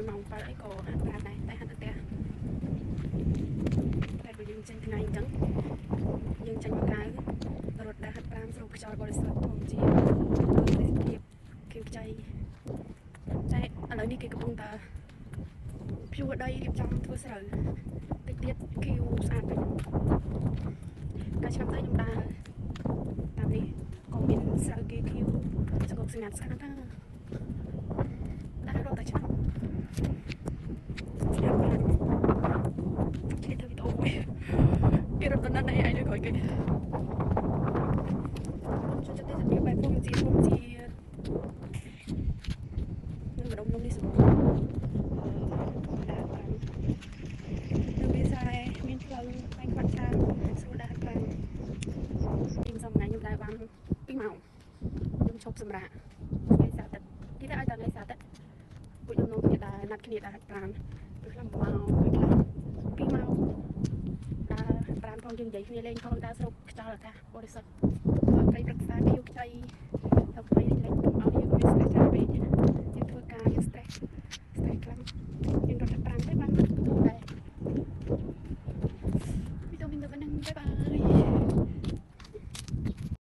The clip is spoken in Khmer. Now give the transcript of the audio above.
មួយម៉ោង7អីក៏ហាត់ប្រាណដែរតែហាត់ទៅផ្ទះតែបើយើងចេញថ្ងៃអញ្ចឹងយើងចេញមកក្រៅរត់ដើរហាត់ប្រាណស្រូបខ្យល់បរិសុទ្ធធម្មជាតិទេសភាពខៀវខ្ចីតែឥឡូវនេះគេកំពុងតែភ្ជួរដីរៀបចំធ្វើស្រូវតិចទៀតខៀវស្អាតវិញកាលឆ្នាំទៅខ្ញុំដើរតាមនេះក៏មានស្រូវគេខៀវស្ងប់ស្ងាត់ស្អាតណាស់ដើររត់តែឆ្នាំស្អាតណាស់គេធ្វើវីដេអូមួយគេរត់ទៅណាស់ឯងក្រោយគេចូលចិត្តតែបែបធម្មជាតិនឹងម្ដុំនេះសម្រាប់នៅវាស្រែមានផ្លូវបែកខ្វាត់ច្រើនស្រួលដើរបានខ្ញុំសំណាញ់ខ្ញុំដើរបាន2ម៉ោងខ្ញុំឈប់សម្រាកថ្ងៃសៅរ៍ទឹកទីតែឲ្យតែថ្ងៃសៅរ៍ទឹកពួកខ្ញុំនាំគ្នាដើរណាត់គ្នាដើរហាត់ប្រាណពេលខ្លះ1ម៉ោងពេលខ្លះ2ម៉ោងដើរហាត់ប្រាណផងយើងនិយាយគ្នាលេងផងដើរស្រូបខ្យល់អាកាសបរិសុទ្ធព្រៃព្រឹក្សាខៀវខ្ចីទៅផ្ទៃលេងកុំឲ្យយើងមានស្ត្រេស